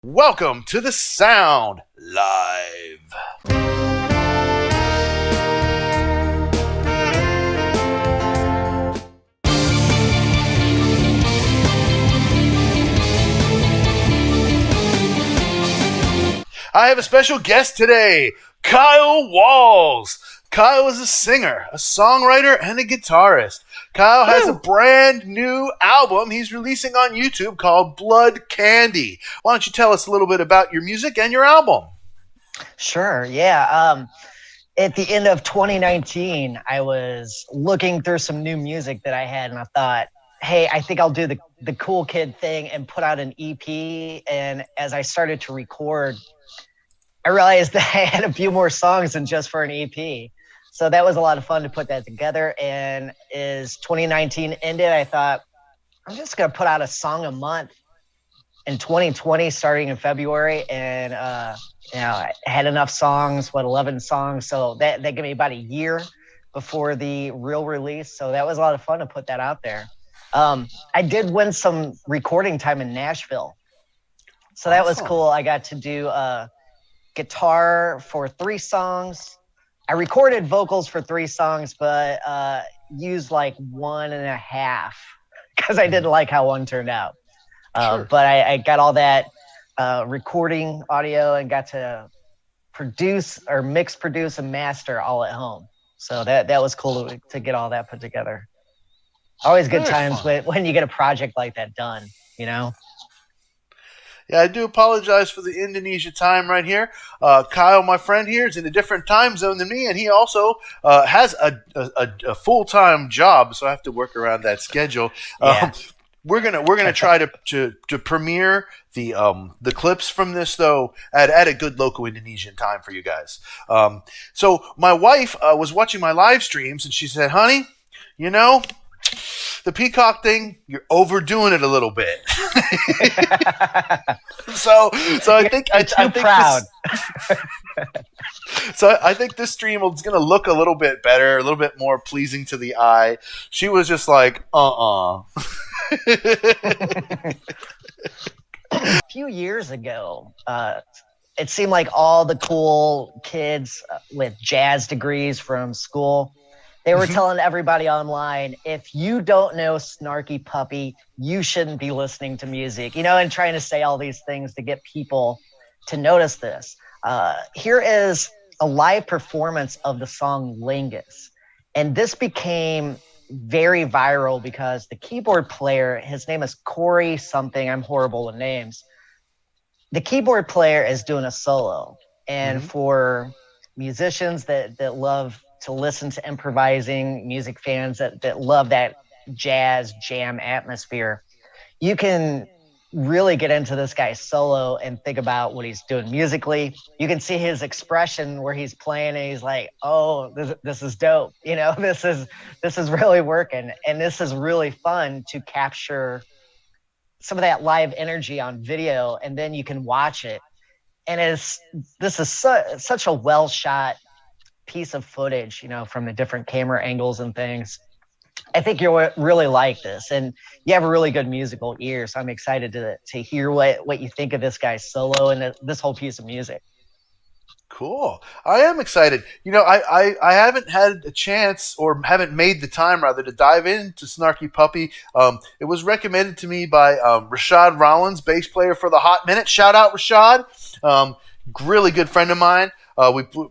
Welcome to the Sound Live. I have a special guest today, Kyle Walz. Kyle is a singer, a songwriter, and a guitarist. Kyle has a brand new album he's releasing on YouTube called Blood Candy. Why don't you tell us a little bit about your music and your album? Sure, yeah. At the end of 2019, I was looking through some new music that I had, and I thought, hey, I think I'll do the cool kid thing and put out an EP. And as I started to record, I realized that I had a few more songs than just for an EP. So that was a lot of fun to put that together. And as 2019 ended, I thought, I'm just going to put out a song a month in 2020, starting in February. And, I had enough songs, 11 songs. So that gave me about a year before the real release. So that was a lot of fun to put that out there. I did win some recording time in Nashville. So that was cool. I got to do guitar for 3 songs. I recorded vocals for 3 songs, but used like 1.5 because I didn't like how one turned out. Sure. But I got all that recording audio and got to produce, and master all at home. So that was cool to get all that put together. Always good times when you get a project like that done, you know? Yeah, I do apologize for the Indonesia time right here. Kyle, my friend here, is in a different time zone than me, and he also has a full-time job, so I have to work around that schedule. Yeah. We're gonna try to premiere the clips from this though at a good local Indonesian time for you guys. So my wife was watching my live streams, and she said, "Honey, you know, the peacock thing, you're overdoing it a little bit." so I think proud. So I think this stream is going to look a little bit better, a little bit more pleasing to the eye. She was just like, A few years ago, it seemed like all the cool kids with jazz degrees from school, they were telling everybody online, if you don't know Snarky Puppy, you shouldn't be listening to music, and trying to say all these things to get people to notice this. Here is a live performance of the song Lingus. And this became very viral because the keyboard player, his name is Corey something, I'm horrible with names. The keyboard player is doing a solo. And for musicians that love to listen to improvising, music fans that love that jazz jam atmosphere, you can really get into this guy's solo and think about what he's doing musically. You can see his expression where he's playing and he's like, oh, this is dope. This is really working. And this is really fun to capture some of that live energy on video, and then you can watch it. And this is such a well shot piece of footage, from the different camera angles and things. I think you'll really like this, and you have a really good musical ear. So I'm excited to hear what you think of this guy's solo and this whole piece of music. Cool. I am excited. I haven't had a chance, or haven't made the time rather, to dive into Snarky Puppy. It was recommended to me by Rashad Rollins, bass player for the Hot Minute. Shout out Rashad. Really good friend of mine.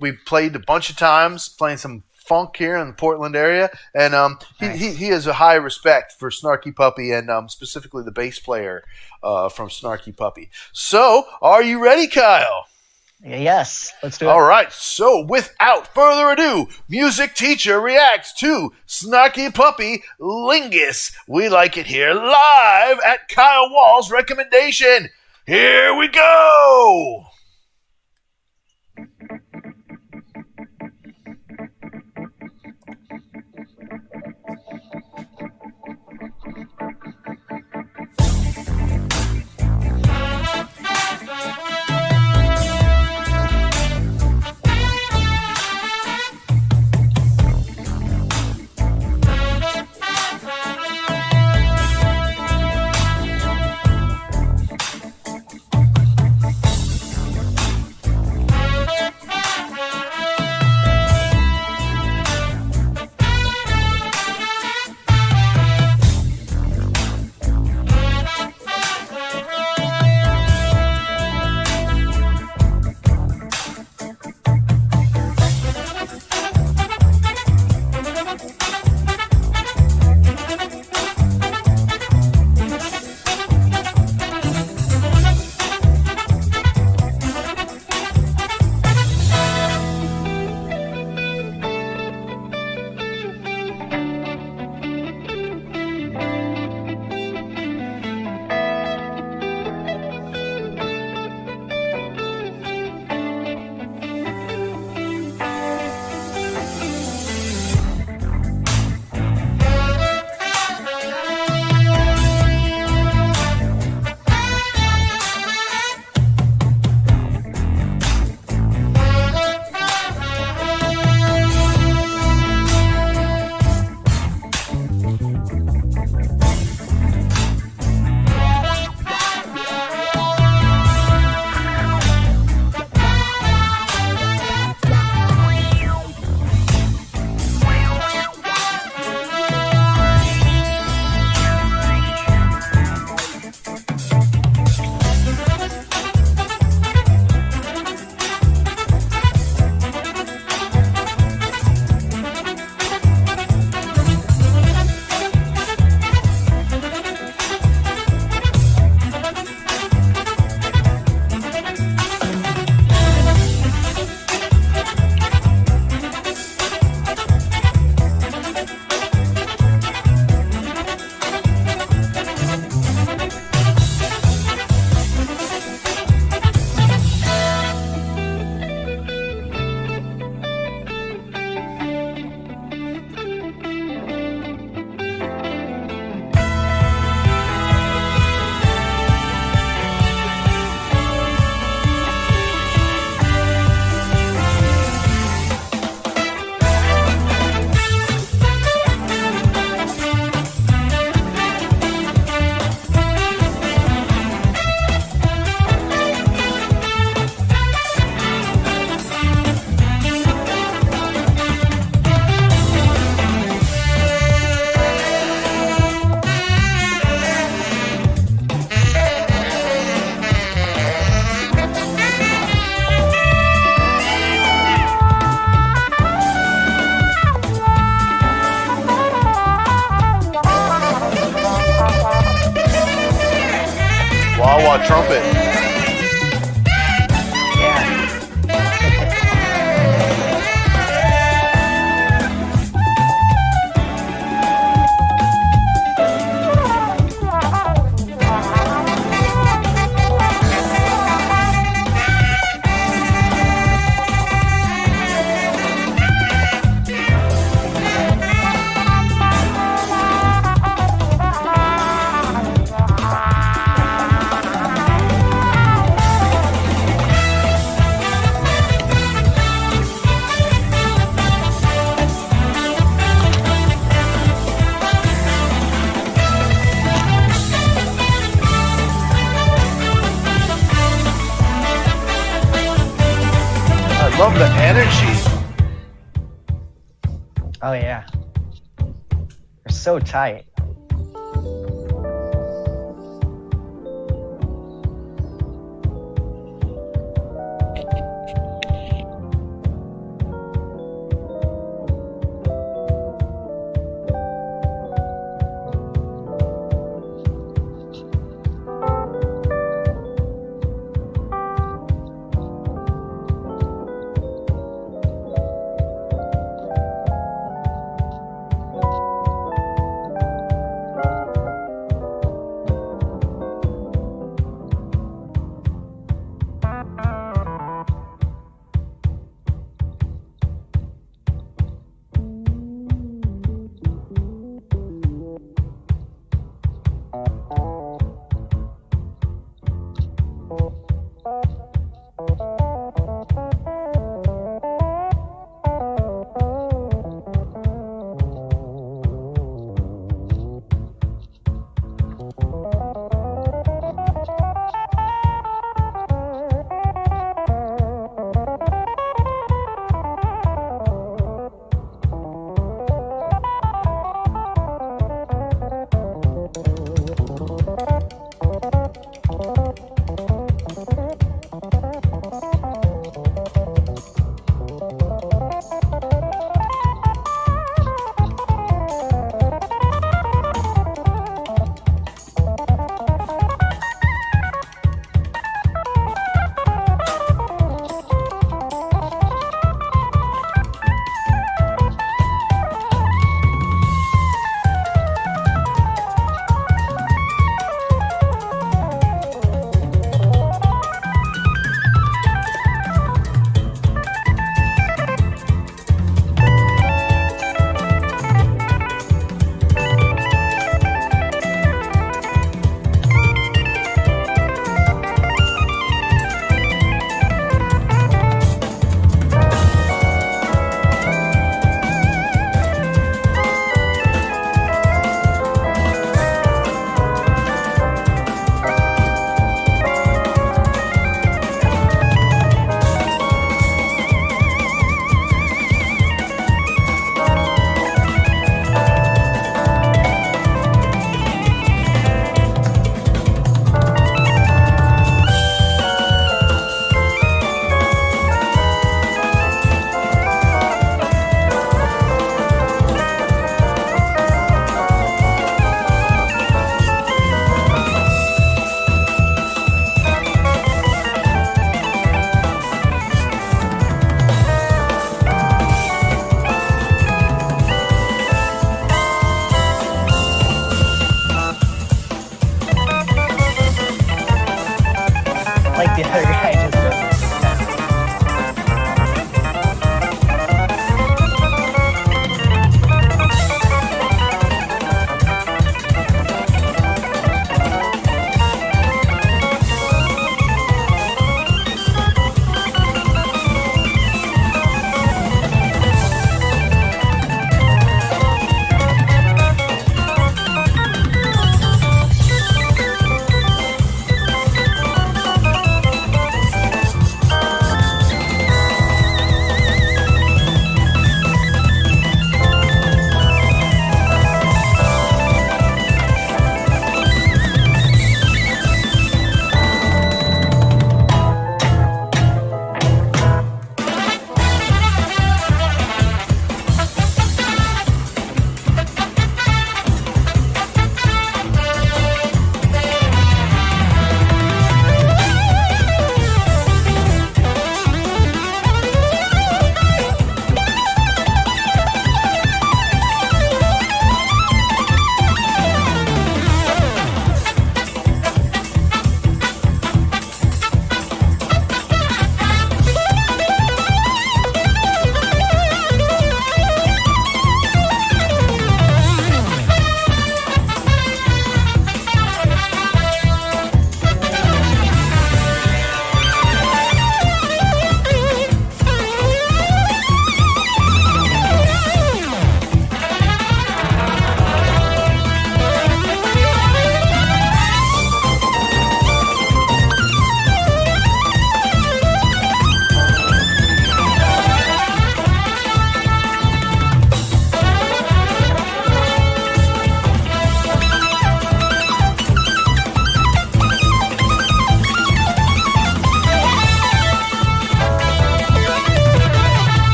We played a bunch of times, playing some funk here in the Portland area, and nice. he has a high respect for Snarky Puppy, and specifically the bass player from Snarky Puppy. So, are you ready, Kyle? Yes, let's do it. All right, so without further ado, Music Teacher reacts to Snarky Puppy Lingus. We like it here live at Kyle Walz's recommendation. Here we go! wah trumpet. Yeah. I love the energy. Oh yeah. They're so tight. Like the other guy just does.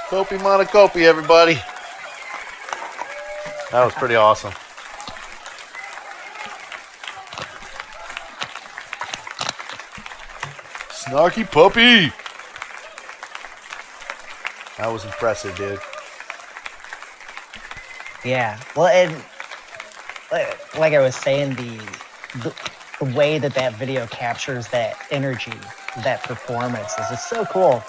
Kopi Monokopi, everybody. That was pretty awesome. Snarky puppy. That was impressive, dude. Yeah. Well, and like I was saying, the way that video captures that energy, that performance is just so cool.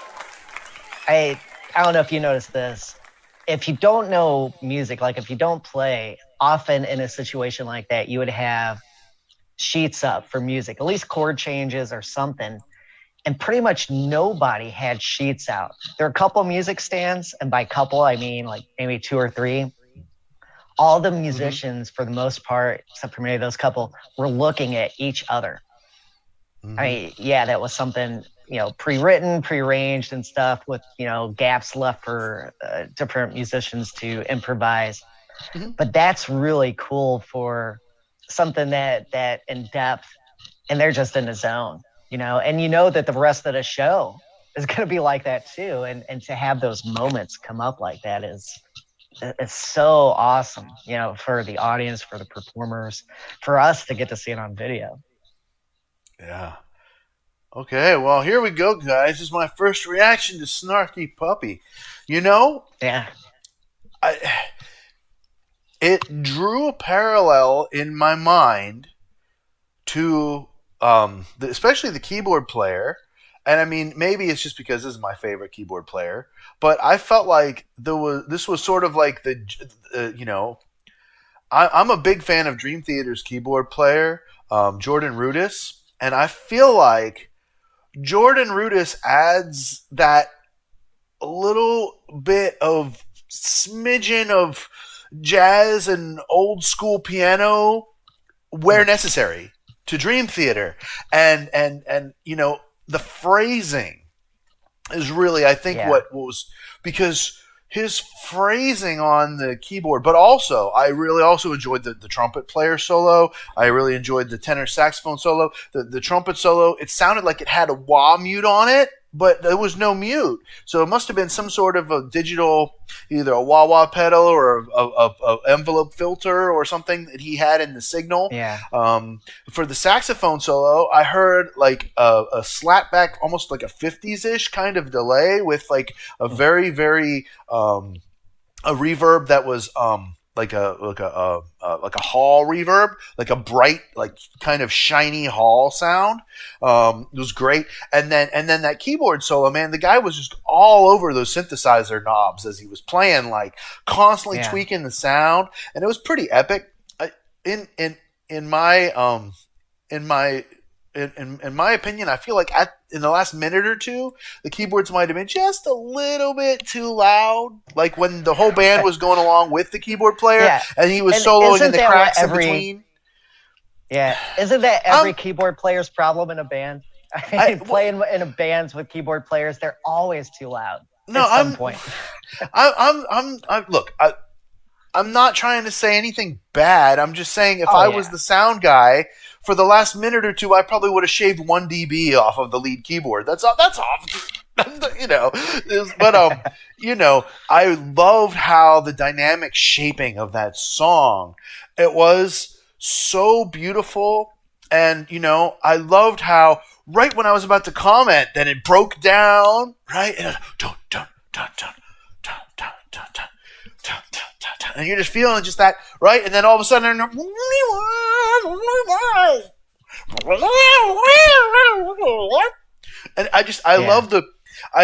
I don't know if you noticed this. If you don't know music, like if you don't play, often in a situation like that, you would have sheets up for music, at least chord changes or something. And pretty much nobody had sheets out. There are a couple music stands, and by couple, I mean like maybe 2 or 3. All the musicians, for the most part, except for maybe those couple, were looking at each other. I mean, yeah, that was something, pre-written, pre-arranged and stuff with, gaps left for different musicians to improvise. But that's really cool for something that in depth, and they're just in the zone, and that the rest of the show is going to be like that too. And to have those moments come up like that is so awesome, for the audience, for the performers, for us to get to see it on video. Yeah. Okay, well, here we go, guys. This is my first reaction to Snarky Puppy. Yeah. It drew a parallel in my mind to especially the keyboard player. And I mean, maybe it's just because this is my favorite keyboard player, but I felt like this was sort of like I'm a big fan of Dream Theater's keyboard player, Jordan Rudess, and I feel like Jordan Rudess adds that little bit of smidgen of jazz and old school piano where necessary to Dream Theater, and the phrasing is really, I think, what was, because his phrasing on the keyboard, but also I really also enjoyed the trumpet player solo. I really enjoyed the tenor saxophone solo. The trumpet solo, it sounded like it had a wah mute on it, but there was no mute. So it must have been some sort of a digital, either a wah-wah pedal or a envelope filter or something that he had in the signal. Yeah. For the saxophone solo, I heard like a slapback, almost like a 50s-ish kind of delay with like a very, very a reverb that was like a hall reverb, like a bright, like kind of shiny hall sound. It was great. And then that keyboard solo, man, the guy was just all over those synthesizer knobs as he was playing, like constantly tweaking the sound, and it was pretty epic. In my opinion, I feel like in the last minute or two, the keyboards might have been just a little bit too loud. Like when the whole band was going along with the keyboard player, and he was soloing in the cracks in between. Yeah, isn't that every keyboard player's problem in a band? Playing in a bands with keyboard players, they're always too loud. At some point. Look, I'm not trying to say anything bad. I'm just saying if I was the sound guy, for the last minute or two, I probably would have shaved 1 dB off of the lead keyboard. That's off. But I loved how the dynamic shaping of that song. It was so beautiful, and I loved how right when I was about to comment, then it broke down, right? And dun, dun, dun, dun, dun, dun, dun, dun. And you're just feeling just that, right? And then all of a sudden, and I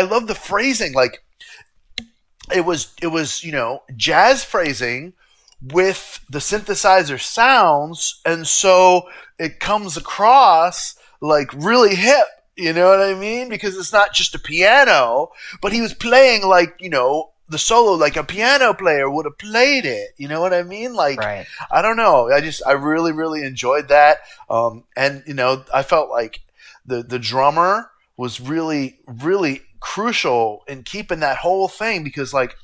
love the phrasing. Like it was jazz phrasing with the synthesizer sounds, and so it comes across like really hip. You know what I mean? Because it's not just a piano, but he was playing like the solo like a piano player would have played it. You know what I mean? Like, right. I don't know. I really, really enjoyed that. And I felt like the drummer was really, really crucial in keeping that whole thing, because like,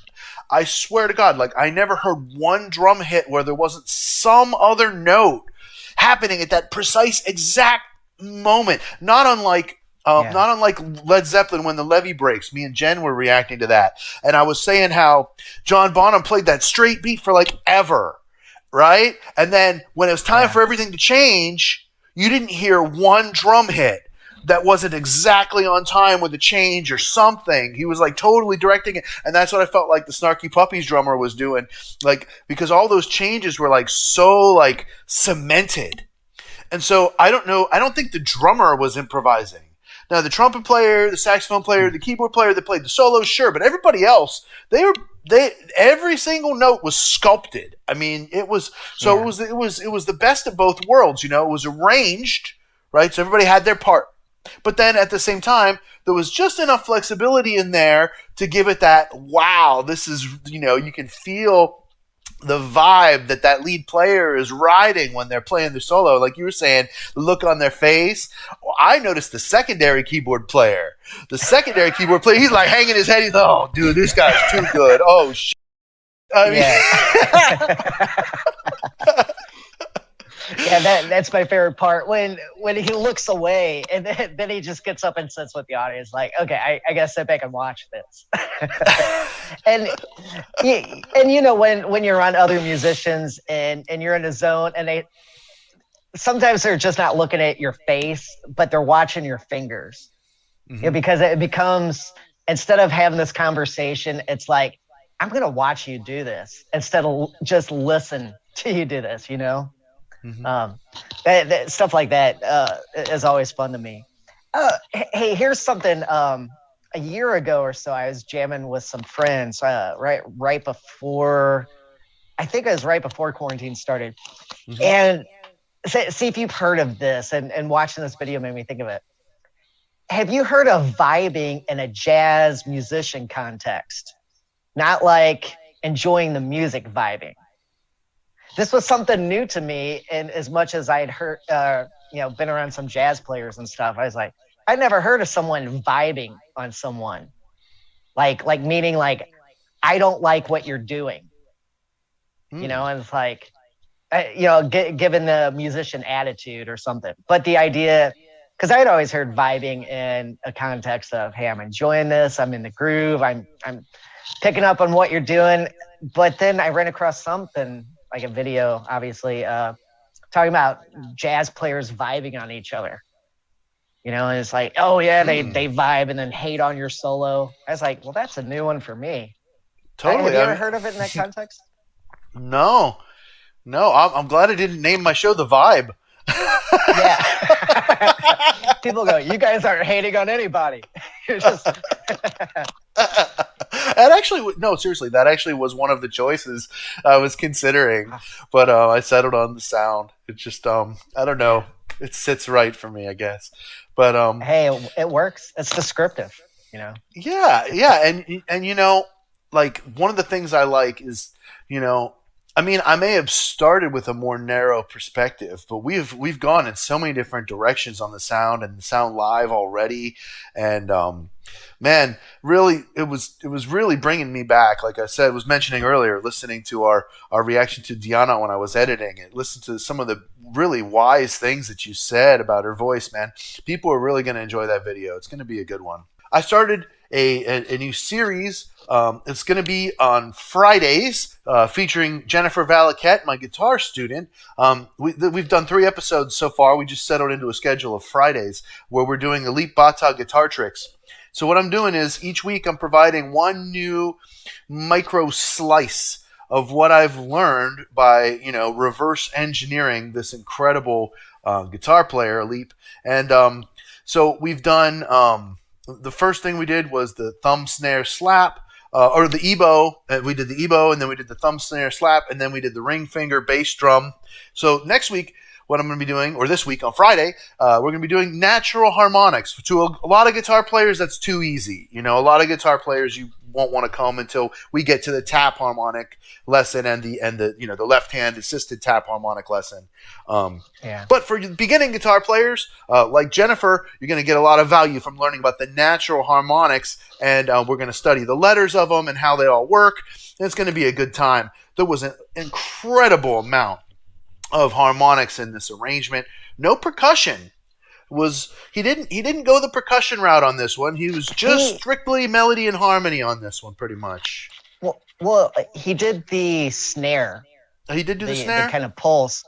I swear to God, like I never heard one drum hit where there wasn't some other note happening at that precise exact moment. Not unlike Yeah. Not unlike Led Zeppelin when the levee breaks. Me and Jen were reacting to that. And I was saying how John Bonham played that straight beat for like ever, right? And then when it was time Yeah. for everything to change, you didn't hear one drum hit that wasn't exactly on time with a change or something. He was like totally directing it. And that's what I felt like the Snarky Puppies drummer was doing. Like, because all those changes were like so like cemented. And so I don't know. I don't think the drummer was improvising. Now the trumpet player, the saxophone player, the keyboard player that played the solos, sure, but everybody else, they every single note was sculpted. I mean, it was so it was the best of both worlds. You know, it was arranged, right? So everybody had their part, but then at the same time, there was just enough flexibility in there to give it that wow. This is, you know, you can feel the vibe that lead player is riding when they're playing the solo. Like you were saying, the look on their face. I noticed the secondary keyboard player. He's like hanging his head. He's like, oh, dude, this guy's too good. Oh, shit. I mean, yeah, that's my favorite part when he looks away and then he just gets up and sits with the audience like, okay, I gotta sit back and watch this. and you know, when you're on other musicians and you're in a zone and sometimes they're just not looking at your face, but they're watching your fingers. You know, because it becomes, instead of having this conversation, it's like, I'm gonna watch you do this instead of just listen to you do this, you know. That stuff like that is always fun to me. Hey, here's something. A year ago or so, I was jamming with some friends. Right before, I think it was right before quarantine started. And see if you've heard of this. And watching this video made me think of it. Have you heard of vibing in a jazz musician context? Not like enjoying the music, vibing. This was something new to me, and as much as I'd heard, been around some jazz players and stuff, I was like, I'd never heard of someone vibing on someone, like meaning like, I don't like what you're doing, you know, and it's like, given the musician attitude or something. But the idea, because I'd always heard vibing in a context of, hey, I'm enjoying this, I'm in the groove, I'm picking up on what you're doing. But then I ran across something, like a video, obviously, talking about jazz players vibing on each other. You know, and it's like, oh yeah, they vibe and then hate on your solo. I was like, well, that's a new one for me. Totally. Have you ever heard of it in that context? No. I'm glad I didn't name my show The Vibe. Yeah. People go, you guys aren't hating on anybody. You're just... Seriously, that actually was one of the choices I was considering, but I settled on the sound. It just, I don't know. It sits right for me, I guess. But hey, it works. It's descriptive, you know. Yeah, and you know, like one of the things I like is, you know, I mean, I may have started with a more narrow perspective, but we've gone in so many different directions on the sound and the sound live already, and man, really, it was really bringing me back. Like I said, was mentioning earlier, listening to our reaction to Diana when I was editing it, listen to some of the really wise things that you said about her voice, man. People are really going to enjoy that video. It's going to be a good one. I started a new series. It's going to be on Fridays, featuring Jennifer Valaquette, my guitar student. We've done 3 episodes so far. We just settled into a schedule of Fridays where we're doing elite bata guitar tricks. So what I'm doing is each week I'm providing one new micro slice of what I've learned by, you know, reverse engineering this incredible guitar player, Leap. And so we've done, the first thing we did was the thumb snare slap, or the ebow. We did the ebow, and then we did the thumb snare slap, and then we did the ring finger bass drum. So next week, what I'm going to be doing, or this week on Friday, we're going to be doing natural harmonics. To a lot of guitar players, that's too easy. You know, a lot of guitar players, you won't want to come until we get to the tap harmonic lesson and the you know, the left hand assisted tap harmonic lesson. But for beginning guitar players like Jennifer, you're going to get a lot of value from learning about the natural harmonics, and we're going to study the letters of them and how they all work. And it's going to be a good time. There was an incredible amount of harmonics in this arrangement. No percussion. was he didn't go the percussion route on this one. He was just strictly melody and harmony on this one, pretty much. Well, he did the snare. He did do the snare, the kind of pulse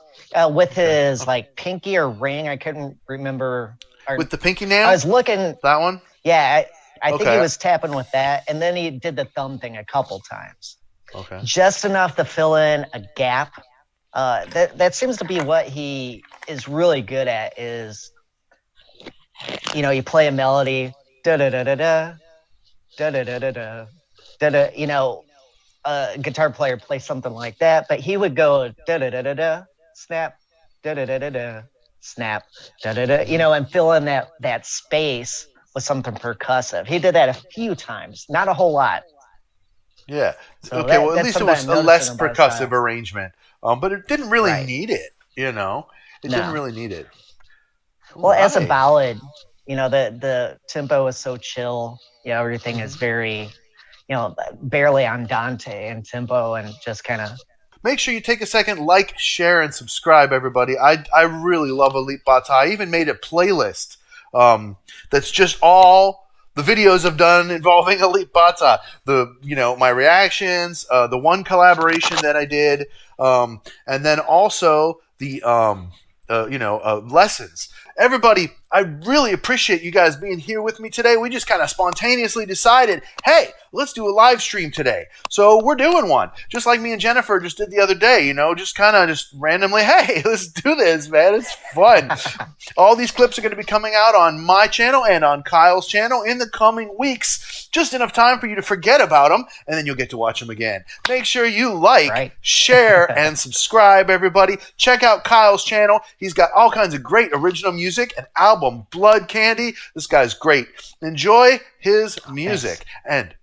with his like pinky or ring. I couldn't remember. With the pinky nail. I was looking that one. Yeah, I think he was tapping with that, and then he did the thumb thing a couple times. Okay. Just enough to fill in a gap. That seems to be what he is really good at. Is you play a melody, da da da da da, da da da da da, da da. A guitar player plays something like that, but he would go da da da da da, snap, da da da da da, snap, da da da. And fill in that space with something percussive. He did that a few times, not a whole lot. Yeah. So okay. Well, at least it was a less percussive arrangement. But it didn't really need it. It didn't really need it. Well, as a ballad, the tempo is so chill. Everything is very, barely andante in tempo, and just kind of. Make sure you take a second, like, share, and subscribe, everybody. I really love Elite Bata. I even made a playlist that's just all the videos I've done involving Elite Bata. My reactions, the one collaboration that I did, and then also the lessons. Everybody, I really appreciate you guys being here with me today. We just kind of spontaneously decided, hey, let's do a live stream today. So we're doing one, just like me and Jennifer just did the other day, just randomly, hey, let's do this, man. It's fun. All these clips are going to be coming out on my channel and on Kyle's channel in the coming weeks. Just enough time for you to forget about them, and then you'll get to watch them again. Make sure you share, and subscribe, everybody. Check out Kyle's channel. He's got all kinds of great original music, an album, Blood Candy. This guy's great. Enjoy his music. Thanks. And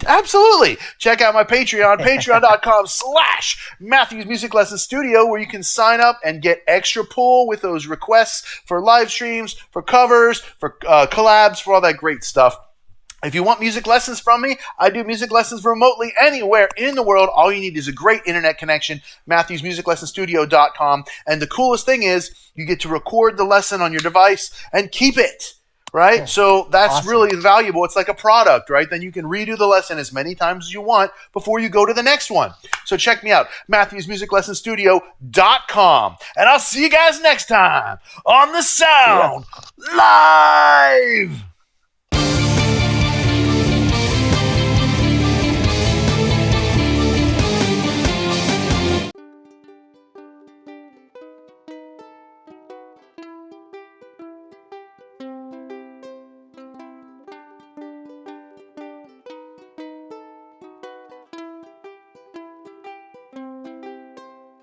absolutely check out my Patreon, patreon.com/Matthews Music Lesson Studio, where you can sign up and get extra pull with those requests for live streams, for covers, for collabs, for all that great stuff. If you want music lessons from me, I do music lessons remotely anywhere in the world. All you need is a great internet connection, MatthewsMusicLessonStudio.com. And the coolest thing is you get to record the lesson on your device and keep it, right? Yeah. So that's awesome. Really valuable. It's like a product, right? Then you can redo the lesson as many times as you want before you go to the next one. So check me out, MatthewsMusicLessonStudio.com. And I'll see you guys next time on The Sound Live.